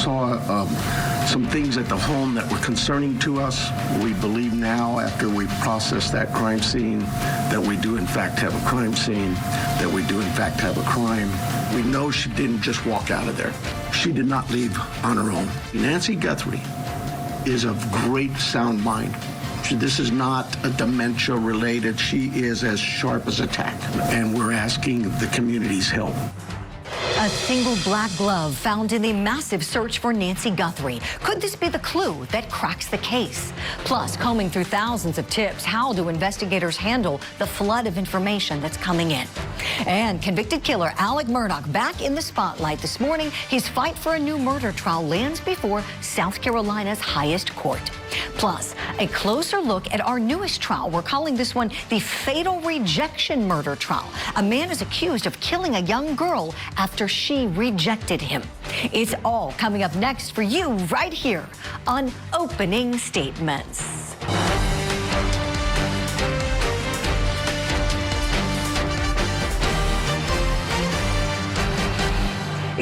saw some things at the home that were concerning to us. We believe now, after we processed that crime scene, that we do in fact have a crime scene, that we do in fact have a crime. We know she didn't just walk out of there. She did not leave on her own. Nancy Guthrie is of great sound mind. This is not a dementia related. She is as sharp as a tack, and we're asking the community's help. A single black glove found in the massive search for Nancy Guthrie. Could this be the clue that cracks the case? Plus, combing through thousands of tips, how do investigators handle the flood of information that's coming in? And convicted killer Alec Murdaugh back in the spotlight this morning. His fight for a new murder trial lands before South Carolina's highest court. Plus, a closer look at our newest trial. We're calling this one the fatal rejection murder trial. A man is accused of killing a young girl after she rejected him. It's all coming up next for you right here on Opening Statements.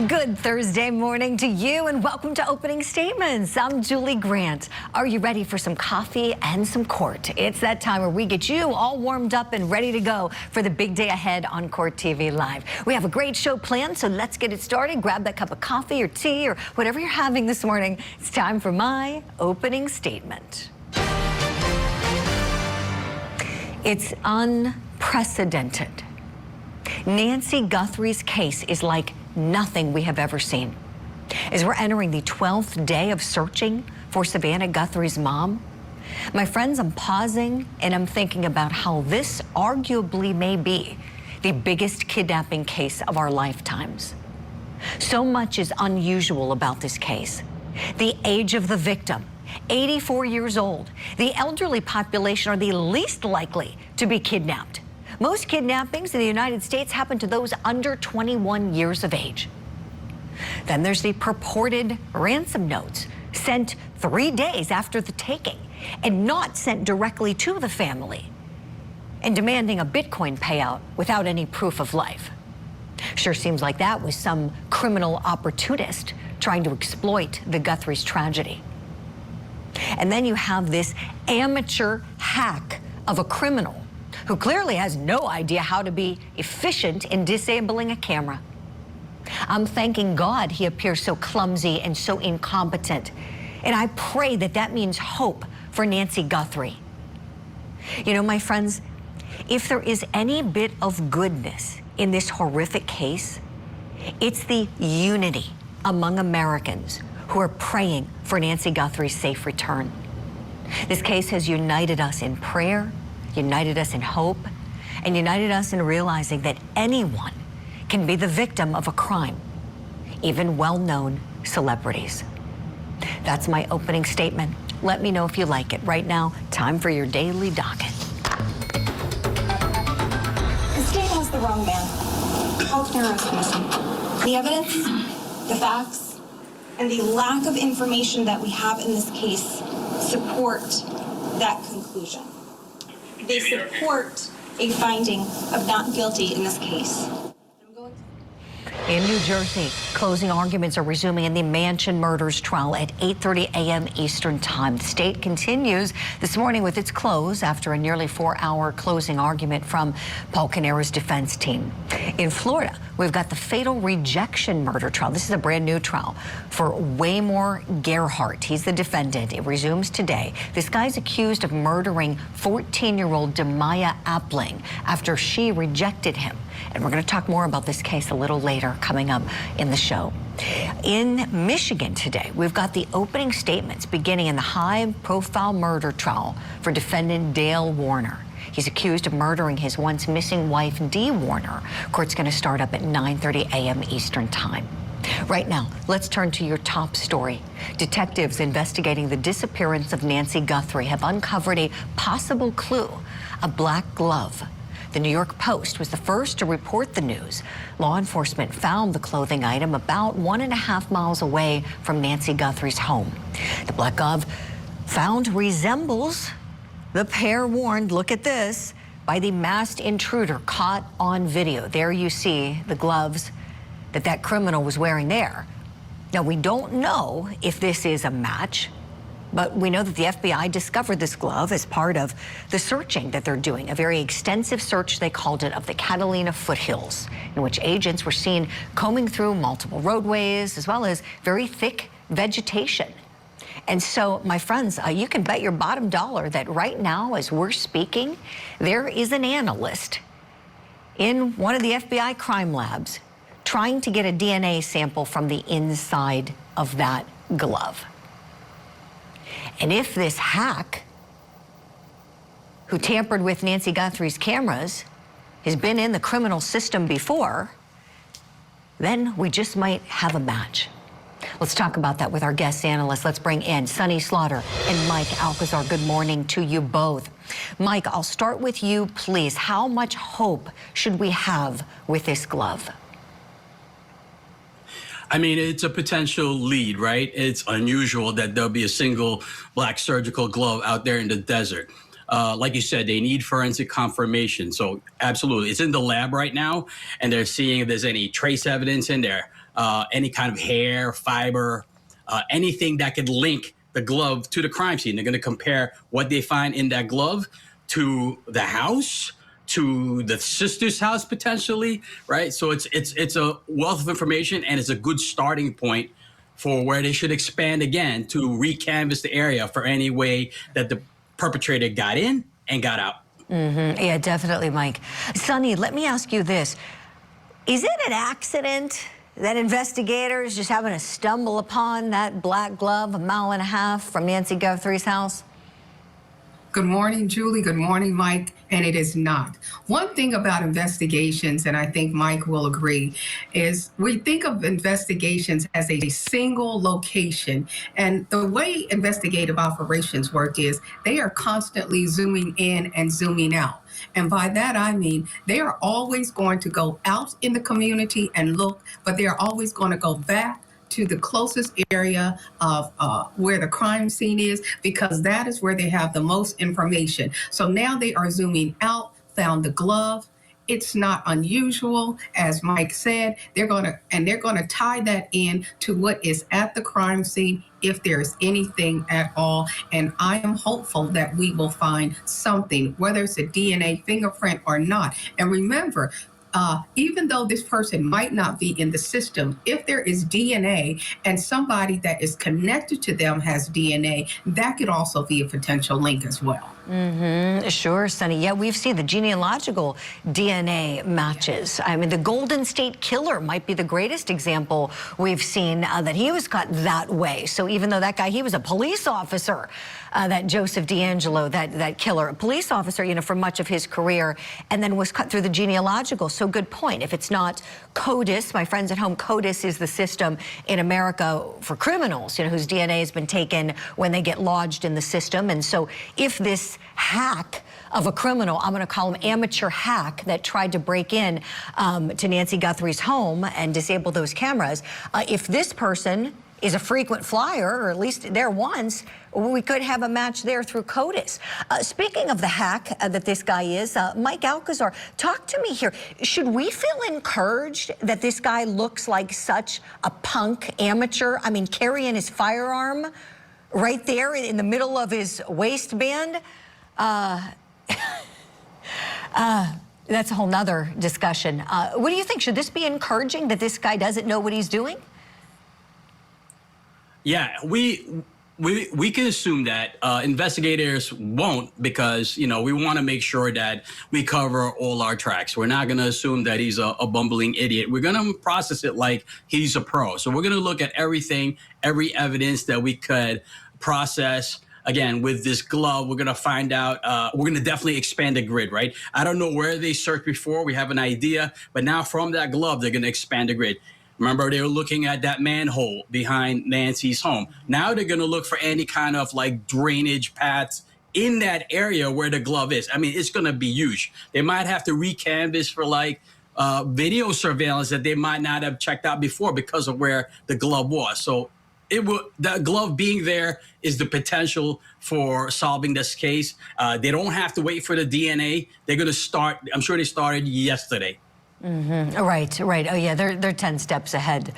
Good Thursday morning to you and welcome to Opening Statements. I'm Julie Grant. Are you ready for some coffee and some court? It's that time where we get you all warmed up and ready to go for the big day ahead on Court TV Live. We have a great show planned, so let's get it started. Grab that cup of coffee or tea or whatever you're having this morning. It's time for my opening statement. It's unprecedented. Nancy Guthrie's case is like nothing we have ever seen. As we're entering the 12th day of searching for Savannah Guthrie's mom, my friends, I'm pausing and I'm thinking about how this arguably may be the biggest kidnapping case of our lifetimes. So much is unusual about this case. The age of the victim, 84 years old. The elderly population are the least likely to be kidnapped. Most kidnappings in the United States happen to those under 21 years of age. Then there's the purported ransom notes sent 3 days after the taking and not sent directly to the family, and demanding a Bitcoin payout without any proof of life. Sure seems like that was some criminal opportunist trying to exploit the Guthrie's tragedy. And then you have this amateur hack of a criminal who clearly has no idea how to be efficient in disabling a camera. I'm thanking God he appears so clumsy and so incompetent. And I pray that that means hope for Nancy Guthrie. You know, my friends, if there is any bit of goodness in this horrific case, it's the unity among Americans who are praying for Nancy Guthrie's safe return. This case has united us in prayer, united us in hope, and united us in realizing that anyone can be the victim of a crime, even well-known celebrities. That's my opening statement. Let me know if you like it. Right now, time for your daily docket. The state has the wrong man. How clear is missing? The evidence, the facts, and the lack of information that we have in this case support that conclusion. They support a finding of not guilty in this case. In New Jersey, closing arguments are resuming in the Mansion murders trial at 8:30 a.m. Eastern Time. The state continues this morning with its close after a nearly 4-hour closing argument from Paul Canera's defense team. In Florida, we've got the fatal rejection murder trial. This is a brand new trial for Waymore Gerhardt. He's the defendant. It resumes today. This guy's accused of murdering 14-year-old Demaya Appling after she rejected him. And we're going to talk more about this case a little later coming up in the show. In Michigan today, we've got the opening statements beginning in the high-profile murder trial for defendant Dale Warner. He's accused of murdering his once missing wife, Dee Warner. Court's going to start up at 9:30 a.m. Eastern Time. Right now, let's turn to your top story. Detectives investigating the disappearance of Nancy Guthrie have uncovered a possible clue, a black glove. The New York Post was the first to report the news. Law enforcement found the clothing item about 1.5 miles away from Nancy Guthrie's home. The black glove found resembles the pair worn, look at this, by the masked intruder caught on video. There you see the gloves that criminal was wearing there. Now, we don't know if this is a match, but we know that the FBI discovered this glove as part of the searching that they're doing, a very extensive search, they called it, of the Catalina foothills, in which agents were seen combing through multiple roadways as well as very thick vegetation. And so, my friends, you can bet your bottom dollar that right now, as we're speaking, there is an analyst in one of the FBI crime labs trying to get a DNA sample from the inside of that glove. And if this hack, who tampered with Nancy Guthrie's cameras, has been in the criminal system before, then we just might have a match. Let's talk about that with our guest analysts. Let's bring in Sonny Slaughter and Mike Alcazar. Good morning to you both. Mike, I'll start with you, please. How much hope should we have with this glove? I mean, it's a potential lead, right? It's unusual that there'll be a single black surgical glove out there in the desert. Like you said, they need forensic confirmation. So absolutely, it's in the lab right now, and they're seeing if there's any trace evidence in there, any kind of hair, fiber, anything that could link the glove to the crime scene. They're going to compare what they find in that glove to the house, to the sister's house potentially, right? So it's a wealth of information, and it's a good starting point for where they should expand again to recanvass the area for any way that the perpetrator got in and got out. Mm-hmm. Yeah, definitely, Mike. Sonny, let me ask you this. Is it an accident that investigators just happen to stumble upon that black glove 1.5 miles from Nancy Guthrie's house? Good morning, Julie. Good morning, Mike. And it is not. One thing about investigations, and I think Mike will agree, is we think of investigations as a single location. And the way investigative operations work is they are constantly zooming in and zooming out. And by that, I mean, they are always going to go out in the community and look, but they are always going to go back to the closest area of where the crime scene is, because that is where they have the most information. So now they are zooming out, found the glove. It's not unusual, as Mike said. They're gonna tie that in to what is at the crime scene, if there's anything at all. And I am hopeful that we will find something, whether it's a DNA fingerprint or not. And remember, even though this person might not be in the system, if there is DNA and somebody that is connected to them has DNA, that could also be a potential link as well. Mm-hmm. Sure, Sonny. Yeah, we've seen the genealogical DNA matches. I mean, the Golden State Killer might be the greatest example we've seen that he was cut that way. So even though that guy, he was a police officer, that Joseph D'Angelo, that killer, a police officer, you know, for much of his career, and then was cut through the genealogical. So good point. If it's not CODIS, my friends at home, CODIS is the system in America for criminals, you know, whose DNA has been taken when they get lodged in the system. And so if this hack of a criminal, I'm going to call him amateur hack, that tried to break in to Nancy Guthrie's home and disable those cameras, if this person is a frequent flyer, or at least there once, we could have a match there through CODIS. Speaking of the hack that this guy is, Mike Alcazar, talk to me here. Should we feel encouraged that this guy looks like such a punk amateur? I mean, carrying his firearm right there in the middle of his waistband? That's a whole nother discussion. What do you think? Should this be encouraging that this guy doesn't know what he's doing? Yeah, we can assume that investigators won't, because, you know, we want to make sure that we cover all our tracks. We're not going to assume that he's a bumbling idiot. We're going to process it like he's a pro. So we're going to look at everything, every evidence that we could process. Again, with this glove, we're going to find out, we're going to definitely expand the grid, right? I don't know where they searched before. We have an idea. But now from that glove, they're going to expand the grid. Remember, they were looking at that manhole behind Nancy's home. Now they're going to look for any kind of like drainage paths in that area where the glove is. I mean, it's going to be huge. They might have to recanvass for like video surveillance that they might not have checked out before because of where the glove was. So the glove being there is the potential for solving this case. They don't have to wait for the DNA. They're going to start. I'm sure they started yesterday. Right. Oh, yeah, they're 10 steps ahead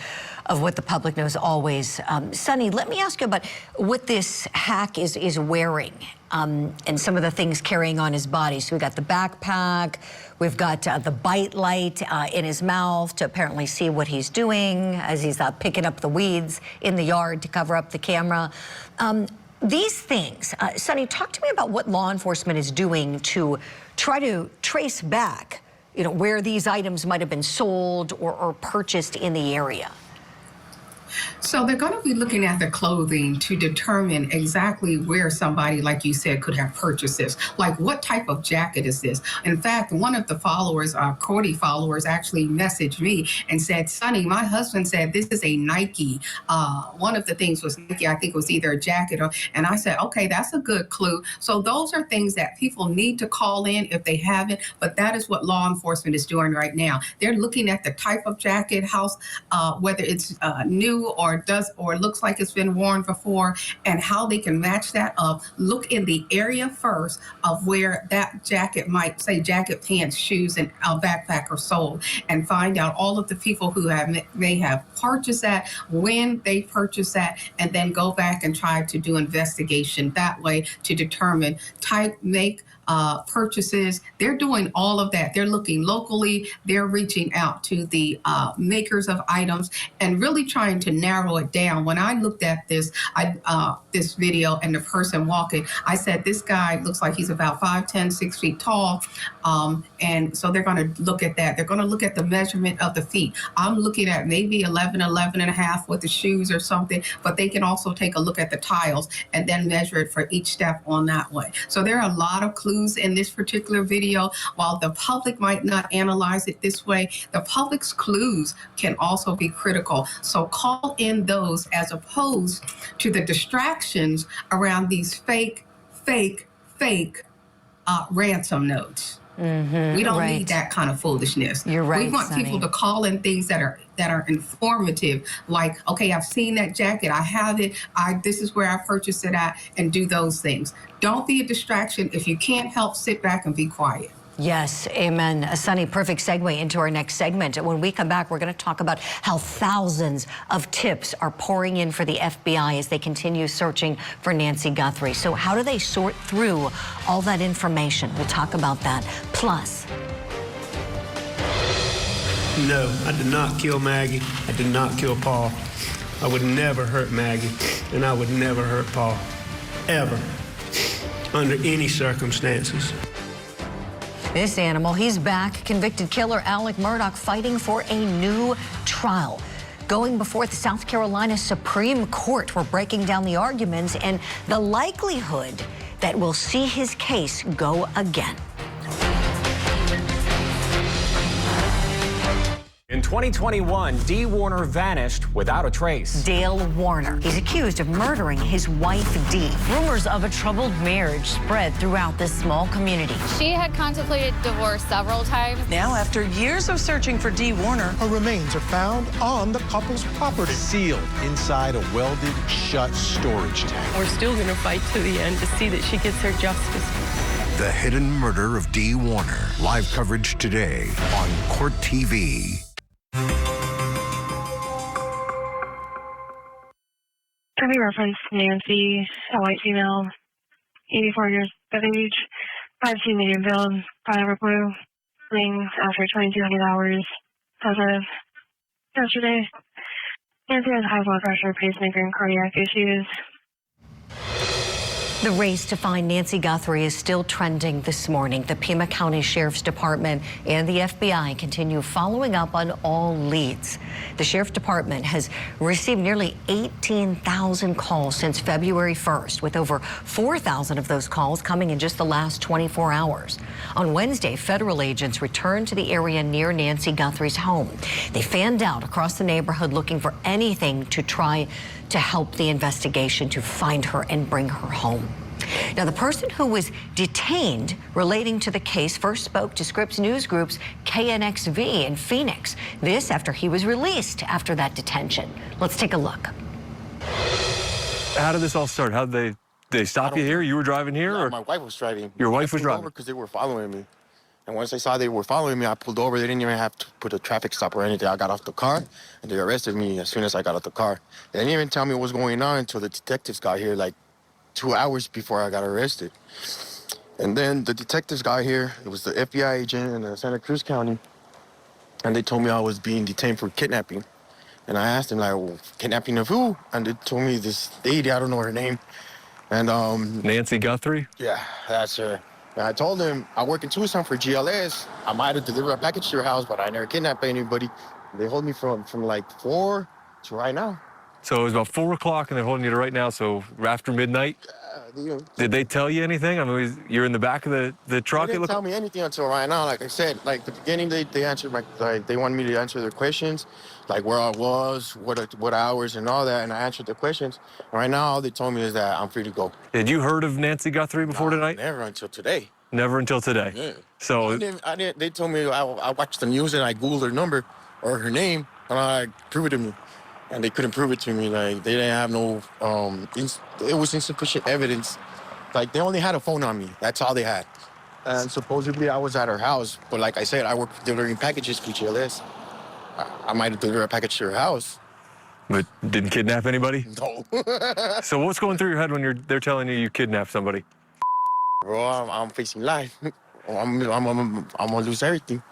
of what the public knows always. Sonny, let me ask you about what this hack is wearing and some of the things carrying on his body. So we got the backpack, we've got the bite light in his mouth to apparently see what he's doing as he's picking up the weeds in the yard to cover up the camera. These things, Sonny, talk to me about what law enforcement is doing to try to trace back, you know, where these items might have been sold or purchased in the area. So they're going to be looking at the clothing to determine exactly where somebody, like you said, could have purchased this. Like, what type of jacket is this? In fact, one of the followers, Cordy followers, actually messaged me and said, Sonny, my husband said this is a Nike. One of the things was Nike. I think it was either a jacket or, and I said, okay, that's a good clue. So those are things that people need to call in if they haven't, but that is what law enforcement is doing right now. They're looking at the type of jacket, whether it's new or looks like it's been worn before, and how they can match that up. Look in the area first of where that jacket might say jacket, pants, shoes, and a backpack are sold, and find out all of the people who may have purchased that, when they purchased that, and then go back and try to do investigation that way to determine type, make, purchases. They're doing all of that. They're looking locally. They're reaching out to the makers of items and really trying to narrow it down. When I looked at this, this video and the person walking, I said, this guy looks like he's about 5'10", 6 feet tall. And so they're going to look at that. They're going to look at the measurement of the feet. I'm looking at maybe 11 and a half with the shoes or something, but they can also take a look at the tiles and then measure it for each step on that way. So there are a lot of clues in this particular video. While the public might not analyze it this way, the public's clues can also be critical. So call in those as opposed to the distractions around these fake ransom notes. We don't need that kind of foolishness. You're right, we want Sonny. people to call in things that are informative, like, okay, I've seen that jacket, I have it, this is where I purchased it at, and do those things. Don't be a distraction. If you can't help, sit back and be quiet. Yes, amen. Sonny, perfect segue into our next segment. When we come back, we're going to talk about how thousands of tips are pouring in for the FBI as they continue searching for Nancy Guthrie. So how do they sort through all that information? We'll talk about that. Plus, no, I did not kill Maggie. I did not kill Paul. I would never hurt Maggie, and I would never hurt Paul, ever, under any circumstances. this animal, he's back. Convicted killer Alec Murdaugh fighting for a new trial. Going before the South Carolina Supreme Court, we're breaking down the arguments and the likelihood that we'll see his case go again. In 2021, Dee Warner vanished without a trace. Dale Warner. He's accused of murdering his wife, Dee. Rumors of a troubled marriage spread throughout this small community. She had contemplated divorce several times. Now, after years of searching for Dee Warner, her remains are found on the couple's property. Sealed inside a welded shut storage tank. we're still going to fight to the end to see that she gets her justice. The hidden murder of Dee Warner. Live coverage today on Court TV. Any reference Nancy, a white female, 84 years of age, 5'2" medium build, Colorado blue, fleeing after 2,200 hours as of yesterday. Nancy has high blood pressure, pacemaker, and cardiac issues. The race to find Nancy Guthrie is still trending this morning. The Pima County Sheriff's Department and the FBI continue following up on all leads. The Sheriff's Department has received nearly 18,000 calls since February 1st, with over 4,000 of those calls coming in just the last 24 hours. On Wednesday, federal agents returned to the area near Nancy Guthrie's home. They fanned out across the neighborhood looking for anything to try to help the investigation to find her and bring her home. Now, the person who was detained relating to the case first spoke to Scripps News Group's KNXV in Phoenix. This after he was released after that detention. Let's take a look. How did this all start? How did they stop you here? You were driving here? No, or my wife was driving. Your wife was driving? Because they were following me. And once I saw they were following me, I pulled over. They didn't even have to put a traffic stop or anything. I got off the car, and they arrested me as soon as I got off the car. They didn't even tell me what was going on until the detectives got here, like 2 hours before I got arrested. And then the detectives got here. It was the FBI agent in Santa Cruz County, and they told me I was being detained for kidnapping. And I asked them, like, well, kidnapping of who? And they told me this lady, I don't know her name. And Nancy Guthrie? Yeah, that's her. And I told them I work in Tucson for GLS. I might have delivered a package to your house, but I never kidnapped anybody. They hold me from like 4 to right now. So it was about 4 o'clock, and they're holding you to right now, so after midnight? Did they tell you anything? I mean, you're in the back of the truck? They didn't tell me anything until right now. Like I said, like the beginning, they answered they wanted me to answer their questions, like where I was, what hours, and all that. And I answered the questions. And right now, all they told me is that I'm free to go. Had you heard of Nancy Guthrie before tonight? Never until today. Never until today. Yeah. So I didn't. They told me I watched the news and I Googled her number or her name, and I prove it to me. And they couldn't prove it to me. Like, they didn't have no, it was insufficient evidence. Like, they only had a phone on me. That's all they had. And supposedly I was at her house. But like I said, I work delivering packages for GLS. I might have delivered a package to her house. But didn't kidnap anybody? No. So what's going through your head when they're telling you kidnapped somebody? Bro, I'm facing life. I'm gonna lose everything.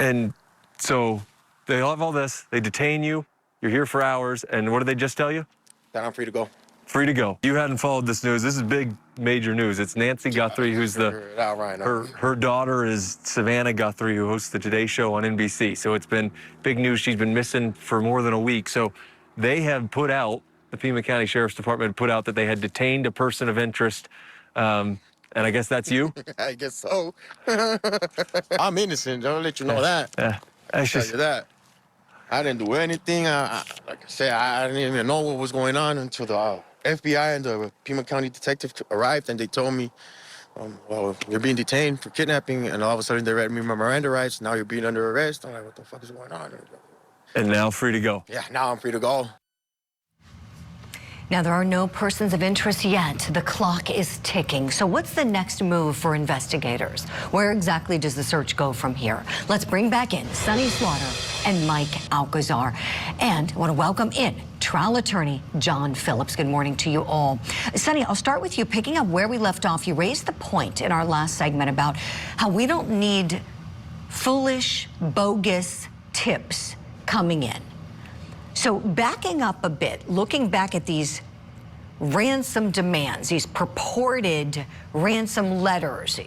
And so they have all this. They detain you. You're here for hours, and what did they just tell you? That I'm free to go. Free to go. You hadn't followed this news. This is big, major news. It's Nancy Guthrie, who's her daughter is Savannah Guthrie, who hosts the Today Show on NBC. So it's been big news. She's been missing for more than a week. So they have put out, the Pima County Sheriff's Department put out that they had detained a person of interest. And I guess that's you? I guess so. I'm innocent. I'll let you know that. I'll tell you that. I didn't do anything. Like I said, I didn't even know what was going on until the FBI and the Pima County detective arrived, and they told me, well, you're being detained for kidnapping, and all of a sudden they read me my Miranda rights. Now you're being under arrest. I'm like, what the fuck is going on? And now free to go. Yeah, now I'm free to go. Now, there are no persons of interest yet. The clock is ticking. So what's the next move for investigators? Where exactly does the search go from here? Let's bring back in Sonny Slaughter and Mike Alcazar. And I want to welcome in trial attorney John Phillips. Good morning to you all. Sonny, I'll start with you. Picking up where we left off, you raised the point in our last segment about how we don't need foolish, bogus tips coming in. So backing up a bit, looking back at these ransom demands, these purported ransom letters,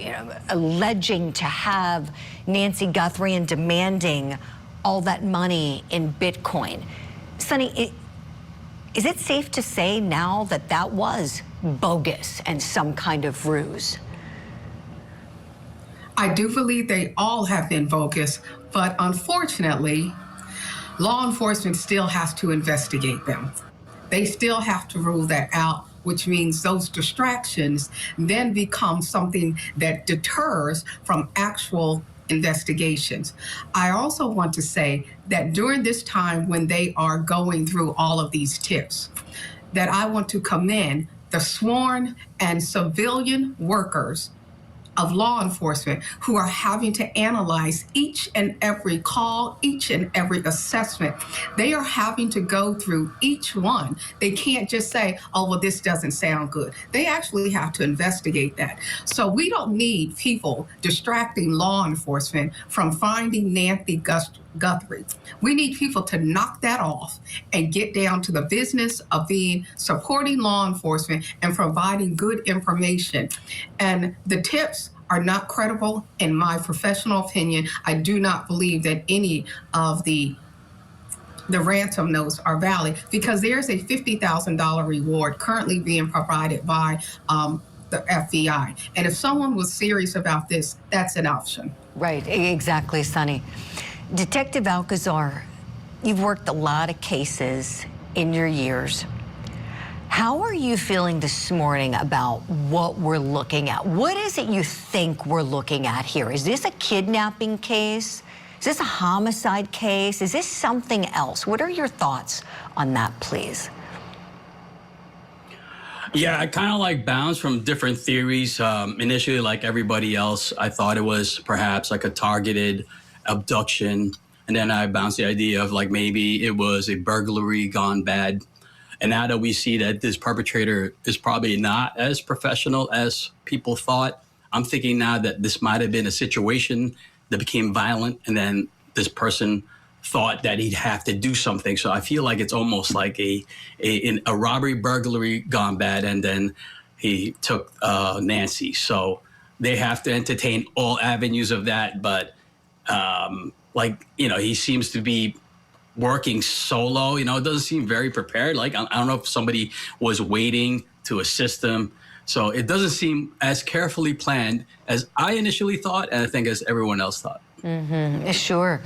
alleging to have Nancy Guthrie and demanding all that money in Bitcoin. Sonny, is it safe to say now that that was bogus and some kind of ruse? I do believe they all have been bogus, but unfortunately, law enforcement still has to investigate them. They still have to rule that out, which means those distractions then become something that deters from actual investigations. I also want to say that during this time when they are going through all of these tips, that I want to commend the sworn and civilian workers of law enforcement who are having to analyze each and every call, each and every assessment. They are having to go through each one. They can't just say, oh, well, this doesn't sound good. They actually have to investigate that. So we don't need people distracting law enforcement from finding Nancy Guthrie. We need people to knock that off and get down to the business of supporting law enforcement and providing good information. And the tips are not credible in my professional opinion. I do not believe that any of the ransom notes are valid because there's a $50,000 reward currently being provided by the FBI. And if someone was serious about this, that's an option. Right, exactly, Sonny. Detective Alcazar, you've worked a lot of cases in your years. How are you feeling this morning about what we're looking at? What is it you think we're looking at here? Is this a kidnapping case? Is this a homicide case? Is this something else? What are your thoughts on that, please? Yeah, I kind of like bounced from different theories. Initially, like everybody else, I thought it was perhaps like a targeted abduction. And then I bounced the idea of like maybe it was a burglary gone bad. And now that we see that this perpetrator is probably not as professional as people thought, I'm thinking now that this might have been a situation that became violent, and then this person thought that he'd have to do something. So I feel like it's almost like a robbery burglary gone bad, and then he took Nancy. So they have to entertain all avenues of that. But he seems to be working solo. It doesn't seem very prepared. Like, I don't know if somebody was waiting to assist him. So it doesn't seem as carefully planned as I initially thought, and I think as everyone else thought. Mm-hmm. Sure.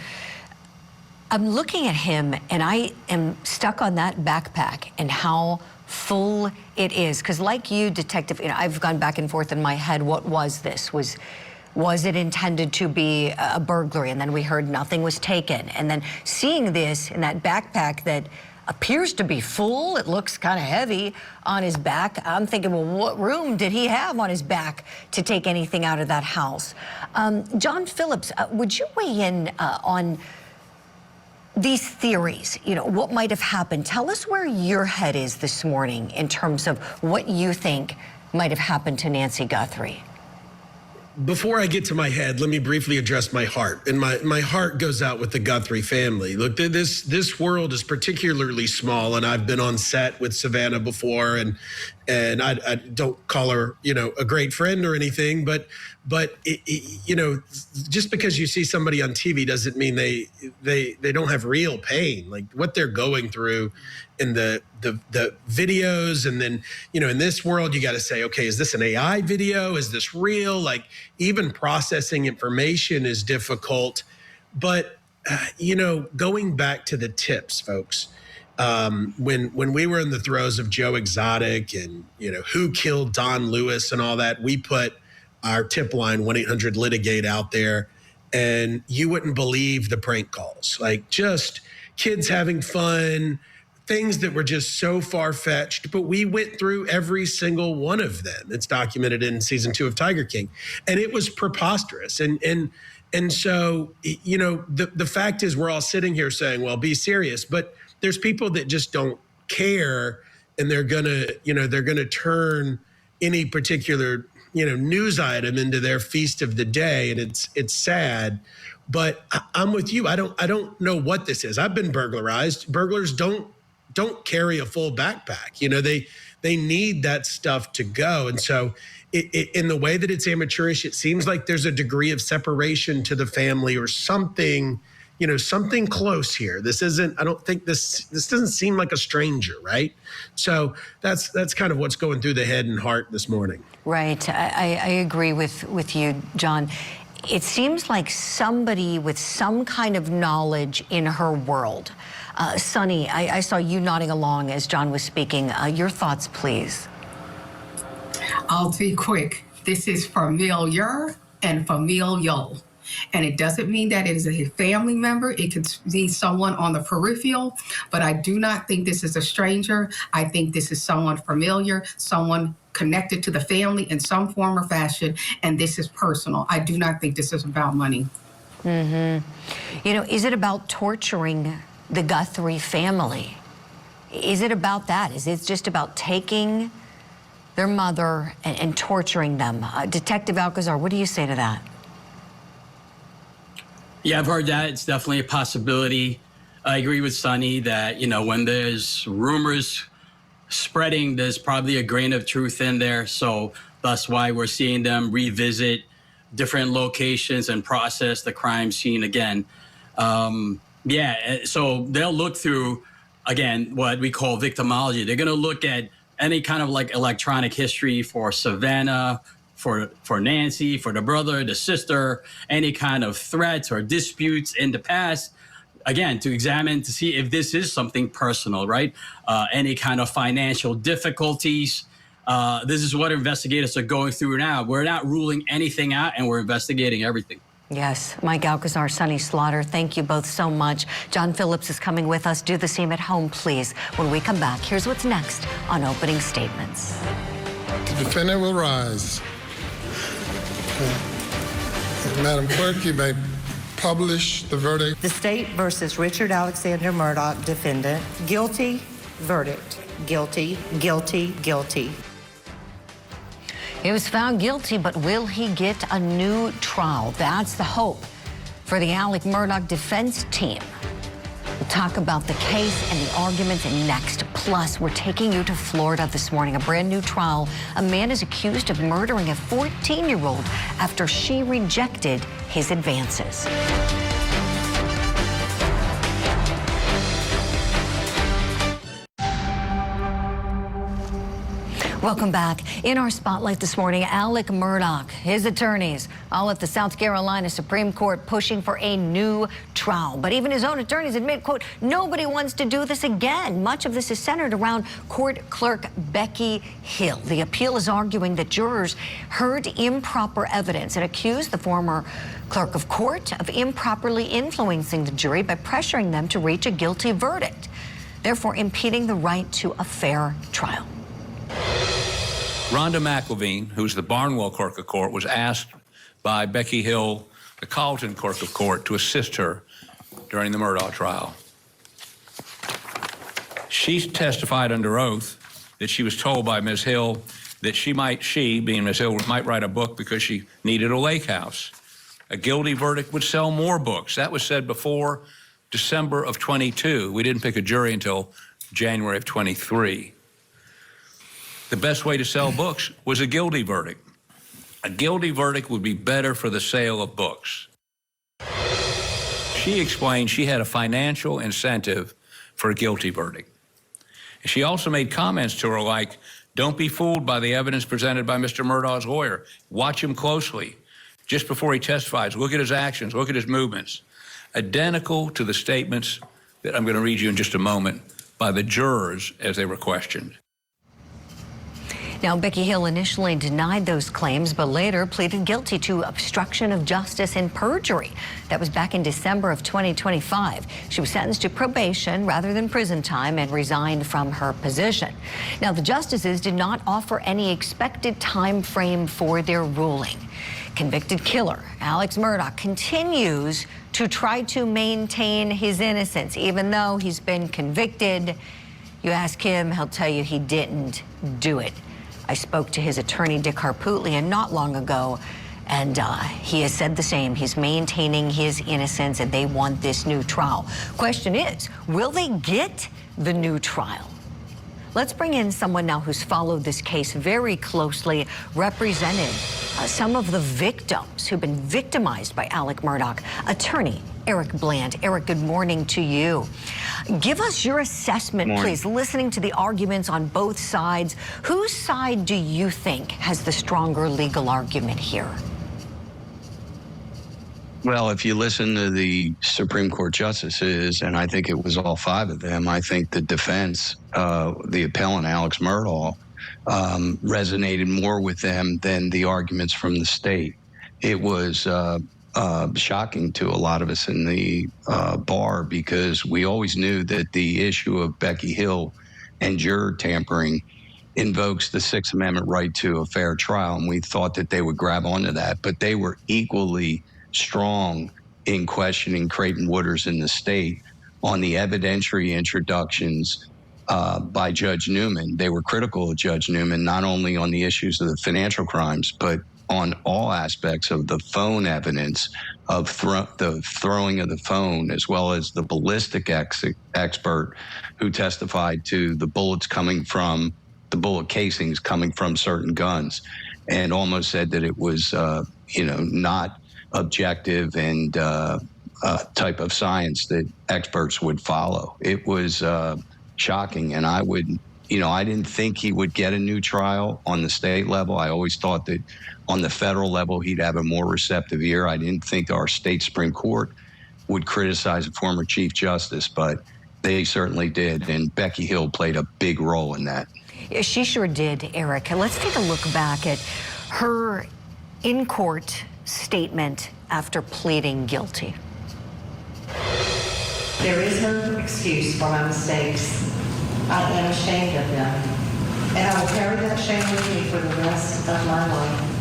I'm looking at him, and I am stuck on that backpack and how full it is. Because like you, Detective, I've gone back and forth in my head. What was this? Was it intended to be a burglary? And then we heard nothing was taken. And then seeing this in that backpack that appears to be full, it looks kind of heavy on his back. I'm thinking, well, what room did he have on his back to take anything out of that house? John Phillips, would you weigh in on these theories? What might have happened? Tell us where your head is this morning in terms of what you think might have happened to Nancy Guthrie. Before I get to my head, let me briefly address my heart. And my heart goes out with the Guthrie family. Look, this world is particularly small, and I've been on set with Savannah before, and I don't call her, a great friend or anything, but just because you see somebody on TV doesn't mean they don't have real pain. Like what they're going through in the videos, and then in this world you got to say, okay, is this an AI video? Is this real? Like even processing information is difficult. But going back to the tips, folks. When we were in the throes of Joe Exotic and who killed Don Lewis and all that, we put our tip line 1-800-LITIGATE out there, and you wouldn't believe the prank calls, like just kids having fun, things that were just so far-fetched, but we went through every single one of them. It's documented in season 2 of Tiger King, and it was preposterous. And so the fact is, we're all sitting here saying, well, be serious, but there's people that just don't care, and they're gonna turn any particular news item into their feast of the day, and it's sad. But I'm with you. I don't know what this is. I've been burglarized. Burglars don't carry a full backpack. They need that stuff to go, and so in the way that it's amateurish, it seems like there's a degree of separation to the family or something. Something close here. This isn't, I don't think this doesn't seem like a stranger, right? So that's kind of what's going through the head and heart this morning. Right, I agree with you, John. It seems like somebody with some kind of knowledge in her world. Sonny, I saw you nodding along as John was speaking. Your thoughts, please. I'll be quick. This is familiar and familial. And it doesn't mean that it is a family member. It could be someone on the peripheral, but I do not think this is a stranger. I think this is someone familiar, someone connected to the family in some form or fashion, and this is personal. I do not think this is about money. Mm-hmm. Is it about torturing the Guthrie family? Is it about that? Is it just about taking their mother and torturing them? Detective Alcazar, what do you say to that? Yeah, I've heard that. It's definitely a possibility. I agree with Sonny that, when there's rumors spreading, there's probably a grain of truth in there. So that's why we're seeing them revisit different locations and process the crime scene again. So they'll look through, again, what we call victimology. They're going to look at any kind of like electronic history for Savannah, for Nancy, for the brother, the sister, any kind of threats or disputes in the past, again, to examine to see if this is something personal, right? Any kind of financial difficulties. This is what investigators are going through now. We're not ruling anything out, and we're investigating everything. Yes, Mike Alcazar, Sonny Slaughter, thank you both so much. John Phillips is coming with us. Do the same at home, please. When we come back, here's what's next on Opening Statements. The defendant will rise. Madam Clerk, you may publish the verdict. The State versus Richard Alexander Murdaugh, defendant. Guilty, verdict. Guilty, guilty, guilty. He was found guilty, but will he get a new trial? That's the hope for the Alec Murdaugh defense team. We'll talk about the case and the arguments next. Plus, we're taking you to Florida this morning. A brand new trial. A man is accused of murdering a 14-year-old after she rejected his advances. Welcome back. In our spotlight this morning, Alec Murdaugh, his attorneys, all at the South Carolina Supreme Court pushing for a new trial. But even his own attorneys admit, quote, nobody wants to do this again. Much of this is centered around court clerk Becky Hill. The appeal is arguing that jurors heard improper evidence and accused the former clerk of court of improperly influencing the jury by pressuring them to reach a guilty verdict, therefore impeding the right to a fair trial. Rhonda McElveen, who's the Barnwell clerk of court, was asked by Becky Hill, the Colleton clerk of court, to assist her during the Murdaugh trial. She testified under oath that she was told by Ms. Hill that she, being Ms. Hill, might write a book because she needed a lake house. A guilty verdict would sell more books. That was said before December of 22. We didn't pick a jury until January of 23. The best way to sell books was a guilty verdict. A guilty verdict would be better for the sale of books. She explained she had a financial incentive for a guilty verdict. She also made comments to her like, don't be fooled by the evidence presented by Mr. Murdaugh's lawyer. Watch him closely. Just before he testifies, look at his actions, look at his movements. Identical to the statements that I'm going to read you in just a moment by the jurors as they were questioned. Now, Becky Hill initially denied those claims, but later pleaded guilty to obstruction of justice and perjury. That was back in December of 2025. She was sentenced to probation rather than prison time and resigned from her position. Now, the justices did not offer any expected time frame for their ruling. Convicted killer Alec Murdaugh continues to try to maintain his innocence, even though he's been convicted. You ask him, he'll tell you he didn't do it. I spoke to his attorney, Dick Harpootlian, not long ago, and he has said the same. He's maintaining his innocence, and they want this new trial. Question is, will they get the new trial? Let's bring in someone now who's followed this case very closely, represented some of the victims who've been victimized by Alec Murdaugh. Attorney Eric Bland. Eric, good morning to you. Give us your assessment, please, listening to the arguments on both sides. Whose side do you think has the stronger legal argument here? Well, if you listen to the Supreme Court justices, and I think it was all five of them, I think the defense, the appellant, Alec Murdaugh, resonated more with them than the arguments from the state. It was shocking to a lot of us in the bar because we always knew that the issue of Becky Hill and juror tampering invokes the Sixth Amendment right to a fair trial, and we thought that they would grab onto that, but they were equally strong in questioning Creighton Wooders in the state on the evidentiary introductions by Judge Newman. They were critical of Judge Newman, not only on the issues of the financial crimes, but on all aspects of the phone evidence of the throwing of the phone, as well as the ballistic expert who testified to the bullets coming from the bullet casings coming from certain guns, and almost said that it was, not objective and type of science that experts would follow. It was shocking, and I didn't think he would get a new trial on the state level. I always thought that on the federal level he'd have a more receptive ear. I didn't think our state Supreme Court would criticize a former Chief Justice, but they certainly did, and Becky Hill played a big role in that. Yeah, she sure did, Eric. Let's take a look back at her in-court statement after pleading guilty. There is no excuse for my mistakes. I am ashamed of them, and I will carry that shame with me for the rest of my life.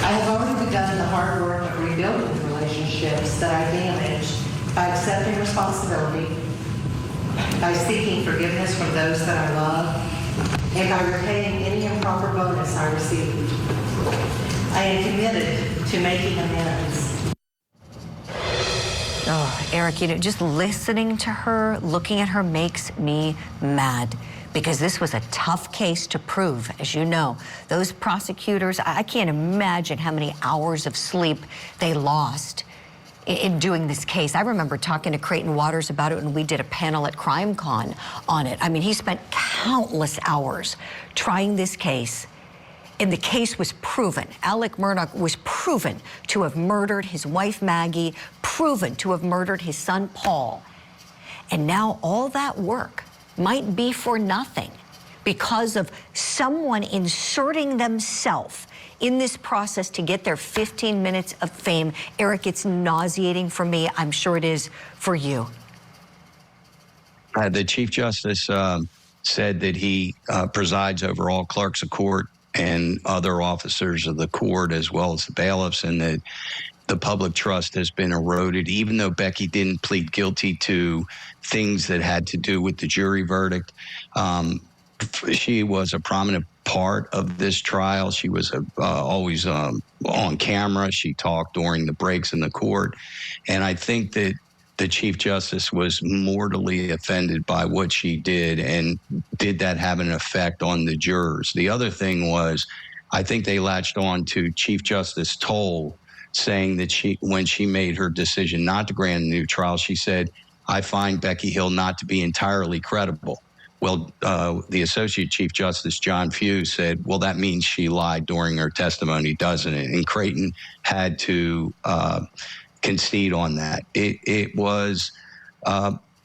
I have already begun the hard work of rebuilding the relationships that I damaged by accepting responsibility, by seeking forgiveness from those that I love, and by repaying any improper bonus I received. I am committed to making amends. Oh, Eric, you know, just listening to her, looking at her makes me mad, because this was a tough case to prove. As you know, those prosecutors, I can't imagine how many hours of sleep they lost in doing this case. I remember talking to Creighton Waters about it when we did a panel at CrimeCon on it. I mean, he spent countless hours trying this case, and the case was proven. Alec Murdaugh was proven to have murdered his wife, Maggie, proven to have murdered his son, Paul. And now all that work might be for nothing because of someone inserting themselves in this process to get their 15 minutes of fame. Eric, it's nauseating for me. I'm sure it is for you. The Chief Justice said that he presides over all clerks of court and other officers of the court, as well as the bailiffs, and that the public trust has been eroded, even though Becky didn't plead guilty to things that had to do with the jury verdict. She was a prominent part of this trial. She was always on camera. She talked during the breaks in the court. And I think that the Chief Justice was mortally offended by what she did, and did that have an effect on the jurors? The other thing was, I think they latched on to Chief Justice Toll saying that when she made her decision not to grant a new trial, she said, "I find Becky Hill not to be entirely credible." Well, the Associate Chief Justice John Few said, well, that means she lied during her testimony, doesn't it? And Creighton had to concede on that. It was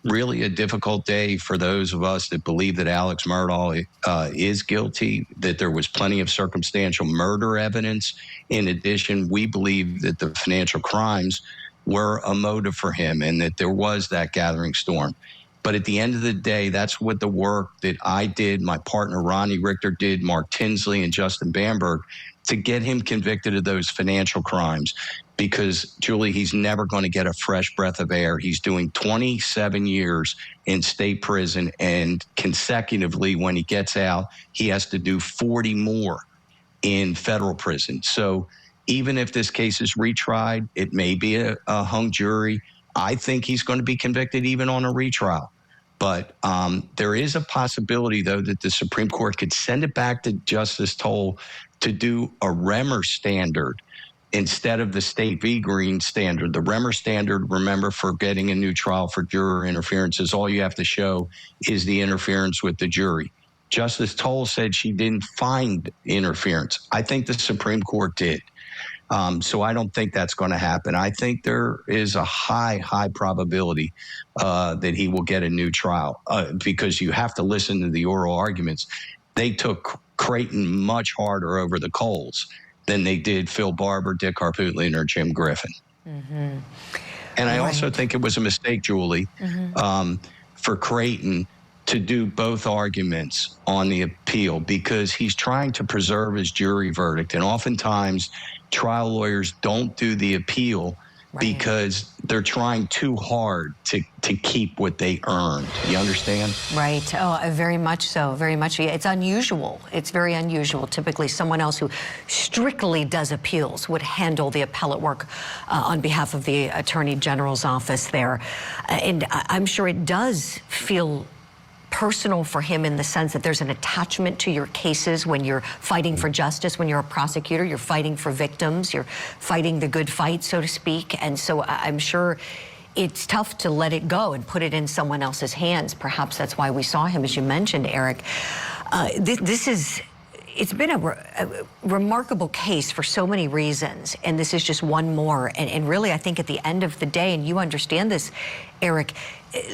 really a difficult day for those of us that believe that Alec Murdaugh is guilty, that there was plenty of circumstantial murder evidence. In addition, we believe that the financial crimes were a motive for him and that there was that gathering storm. But at the end of the day, that's what the work that I did, my partner Ronnie Richter did, Mark Tinsley and Justin Bamberg, to get him convicted of those financial crimes. Because, Julie, he's never going to get a fresh breath of air. He's doing 27 years in state prison, and consecutively, when he gets out, he has to do 40 more in federal prison. So even if this case is retried, it may be a hung jury. I think he's going to be convicted even on a retrial. But there is a possibility, though, that the Supreme Court could send it back to Justice Toll to do a Remmer standard instead of the State v. Green standard. The Remmer standard, remember, for getting a new trial for juror interference is all you have to show is the interference with the jury. Justice Toll said she didn't find interference. I think the Supreme Court did. So I don't think that's going to happen. I think there is a high probability that he will get a new trial because you have to listen to the oral arguments. They took Creighton much harder over the coals than they did Phil Barber, Dick Harpootlian, or Jim Griffin. Mm-hmm. And I also think it was a mistake, Julie, for Creighton to do both arguments on the appeal because he's trying to preserve his jury verdict. And oftentimes trial lawyers don't do the appeal because they're trying too hard to keep what they earned. You understand? Right. Oh, very much so. Very much. It's unusual. It's very unusual. Typically, someone else who strictly does appeals would handle the appellate work on behalf of the Attorney General's office there. And I'm sure it does feel personal for him in the sense that there's an attachment to your cases when you're fighting for justice. When you're a prosecutor, you're fighting for victims, you're fighting the good fight, so to speak. And so I'm sure it's tough to let it go and put it in someone else's hands. Perhaps that's why we saw him, as you mentioned, Eric. It's been a remarkable case for so many reasons, and this is just one more. And really, I think at the end of the day, and you understand this, Eric,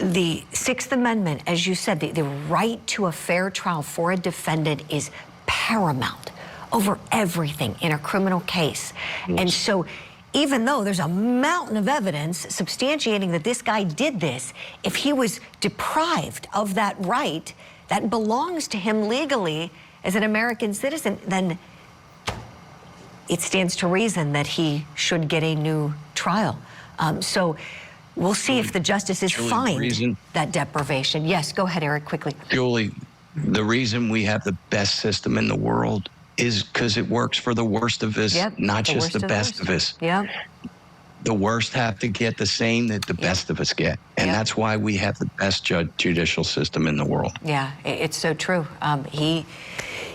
the Sixth Amendment, as you said, the right to a fair trial for a defendant is paramount over everything in a criminal case. And so even though there's a mountain of evidence substantiating that this guy did this, if he was deprived of that right that belongs to him legally as an American citizen, then it stands to reason that he should get a new trial. So we'll see if the justices find that deprivation. Yes, go ahead, Eric, quickly. Julie, the reason we have the best system in the world is because it works for the worst of us, not just the best of us. Yep. The worst have to get the same that the best of us get. And that's why we have the best judicial system in the world. Yeah, it's so true.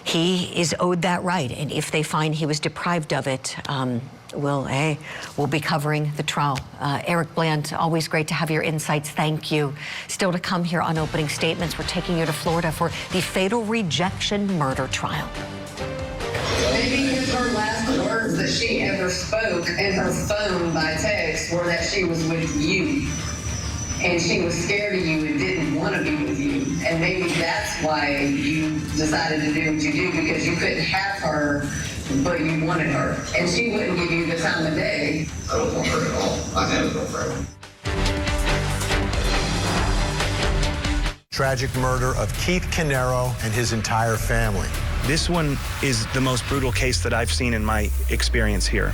He is owed that right. And if they find he was deprived of it, we'll be covering the trial. Eric Bland, always great to have your insights. Thank you. Still to come here on opening statements, we're taking you to Florida for the fatal rejection murder trial. Maybe because her last words that she ever spoke in her phone by text were that she was with you. And she was scared of you and didn't want to be with you. And maybe that's why you decided to do what you do, because you couldn't have her, but you wanted her. And she wouldn't give you the time of day. I don't want her at all. I have no friend. Tragic murder of Keith Canero and his entire family. This one is the most brutal case that I've seen in my experience here.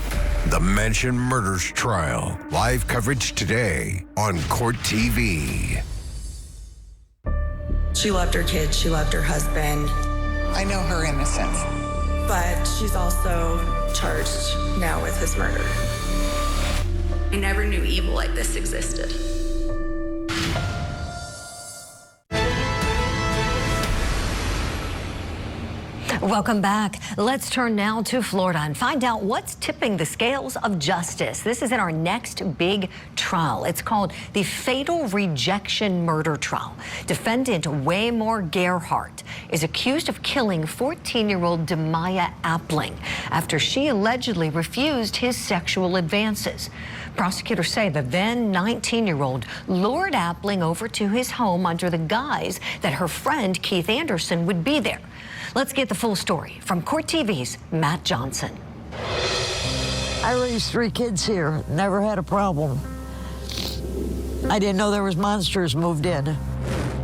The Mansion Murders Trial. Live coverage today on Court TV. She loved her kids. She loved her husband. I know her innocence. But she's also charged now with his murder. I never knew evil like this existed. Welcome back. Let's turn now to Florida and find out what's tipping the scales of justice. This is in our next big trial. It's called the fatal rejection murder trial. Defendant Waymore Gerhardt is accused of killing 14-year-old Demaya Appling after she allegedly refused his sexual advances. Prosecutors say the then 19-year-old lured Appling over to his home under the guise that her friend Keith Anderson would be there. Let's get the full story from Court TV's Matt Johnson. I raised 3 kids here, never had a problem. I didn't know there was monsters moved in.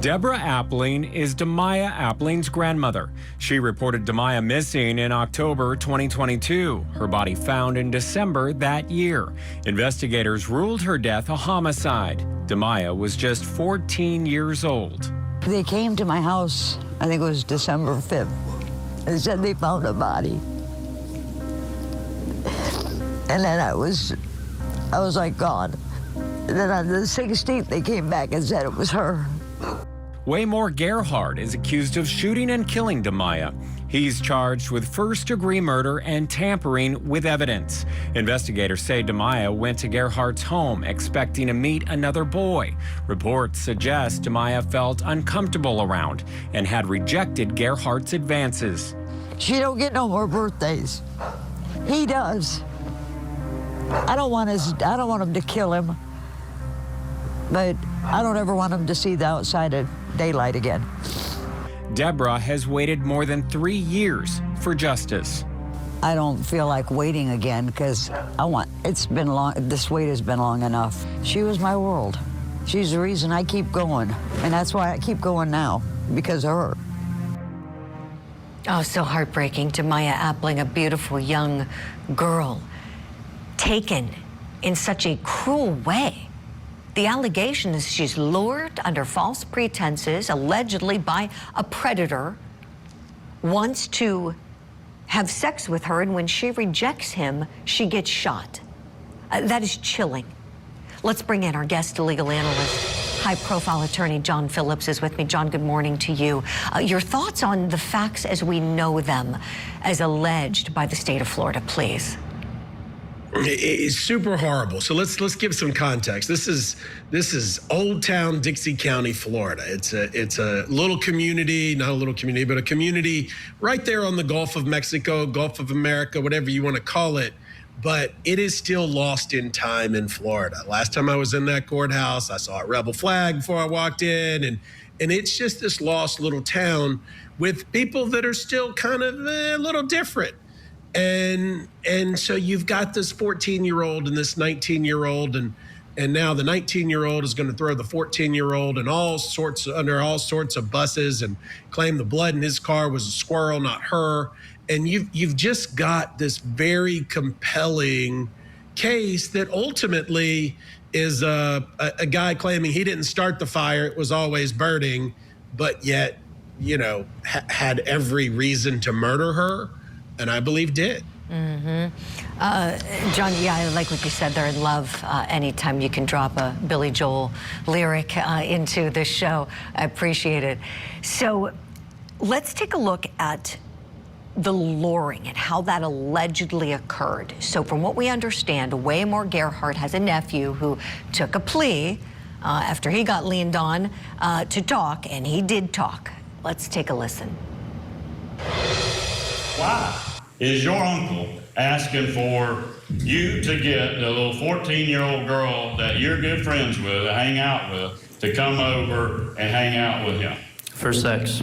Deborah Appling is Demaya Appling's grandmother. She reported Demaya missing in October 2022. Her body found in December that year. Investigators ruled her death a homicide. Demaya was just 14 years old. They came to my house, I think it was December 5th. They said they found a body. And then I was like, God. And then on the 16th, they came back and said it was her. Waymore Gerhardt is accused of shooting and killing Demaya. He's charged with first-degree murder and tampering with evidence. Investigators say Demaya went to Gerhardt's home expecting to meet another boy. Reports suggest Demaya felt uncomfortable around and had rejected Gerhardt's advances. She don't get no more birthdays. He does. I don't want him to kill him, but I don't ever want him to see the outside of daylight again. Deborah has waited more than 3 years for justice. I don't feel like waiting again because it's been long, this wait has been long enough. She was my world. She's the reason I keep going, and that's why I keep going now, because of her. Oh, so heartbreaking. Demaya Appling, a beautiful young girl, taken in such a cruel way. The allegation is she's lured under false pretenses, allegedly by a predator, wants to have sex with her, and when she rejects him, she gets shot. That is chilling. Let's bring in our guest legal analyst, high-profile attorney John Phillips is with me. John, good morning to you. Your thoughts on the facts as we know them, as alleged by the state of Florida, please. It's super horrible. So let's give some context. This is Old Town Dixie County, Florida. It's a little community, not a little community, but a community right there on the Gulf of Mexico, Gulf of America, whatever you want to call it. But it is still lost in time in Florida. Last time I was in that courthouse, I saw a rebel flag before I walked in, and it's just this lost little town with people that are still kind of a little different. And so you've got this 14-year-old and this 19-year-old, and now the 19-year-old is going to throw the 14-year-old and under all sorts of buses and claim the blood in his car was a squirrel, not her. And you've just got this very compelling case that ultimately is a guy claiming he didn't start the fire, it was always burning, but yet, had every reason to murder her, and I believe did. John, yeah, I like what you said. They're in love. Anytime you can drop a Billy Joel lyric into this show, I appreciate it. So let's take a look at the luring and how that allegedly occurred. So from what we understand, Waymore Gerhardt has a nephew who took a plea after he got leaned on to talk, and he did talk. Let's take a listen. Why is your uncle asking for you to get the little 14-year-old girl that you're good friends with, to hang out with, to come over and hang out with him? For sex.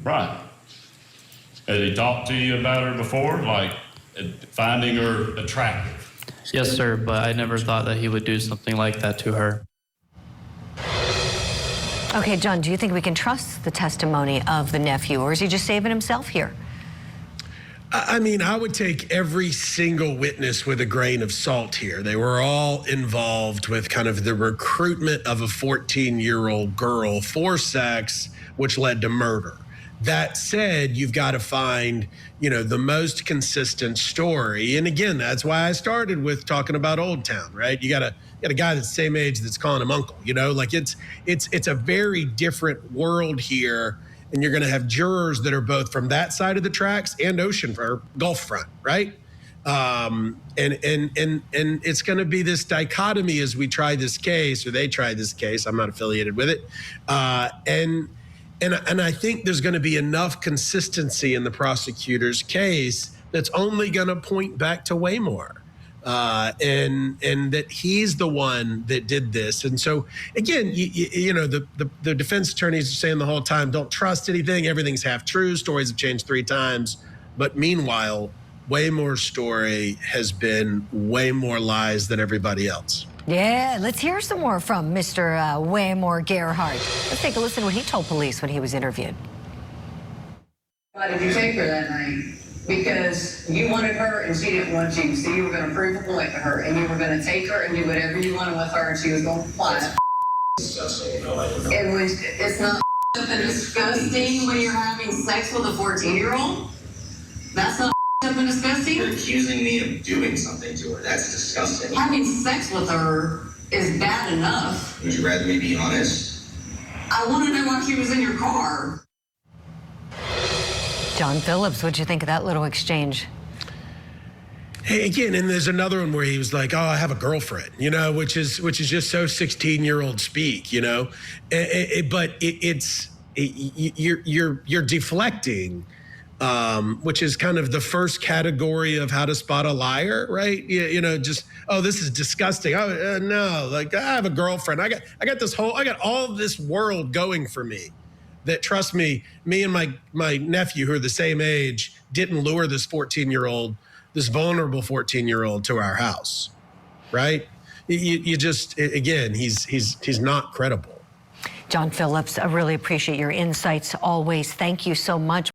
Right. Has he talked to you about her before, like finding her attractive? Yes, sir, but I never thought that he would do something like that to her. Okay, John, do you think we can trust the testimony of the nephew, or is he just saving himself here? I mean, I would take every single witness with a grain of salt here. They were all involved with kind of the recruitment of a 14-year-old girl for sex, which led to murder. That said, you've got to find, the most consistent story. And again, that's why I started with talking about Old Town, right? You got a guy that's the same age that's calling him uncle, like it's a very different world here. And you're going to have jurors that are both from that side of the tracks and ocean or Gulf front, right? And it's going to be this dichotomy as we try this case, or they try this case. I'm not affiliated with it. And I think there's going to be enough consistency in the prosecutor's case that's only going to point back to Waymore. And that he's the one that did this. And so, again, the defense attorneys are saying the whole time, don't trust anything. Everything's half true. Stories have changed 3 times. But meanwhile, Waymore's story has been way more lies than everybody else. Yeah, let's hear some more from Mr. Waymore Gerhardt. Let's take a listen to what he told police when he was interviewed. Why did you take her that night? Because you wanted her and she didn't want you, so you were going to prove a point to her, and you were going to take her and do whatever you wanted with her, and she was going to comply. And when it's not something disgusting when you're having sex with a 14-year-old, that's not something disgusting. You're accusing me of doing something to her. That's disgusting. Having sex with her is bad enough. Would you rather me be honest? I want to know why she was in your car. John Phillips, what'd you think of that little exchange? Hey, again, and there's another one where he was like, "Oh, I have a girlfriend," which is just so 16-year-old speak, but you're deflecting, which is kind of the first category of how to spot a liar, right? Just, oh, this is disgusting. Oh, no, like I have a girlfriend. I got all this world going for me. That, trust me and my nephew, who are the same age, didn't lure this 14-year-old, this vulnerable 14-year-old to our house, right? You just, again, he's not credible. John Phillips, I really appreciate your insights always. Thank you so much.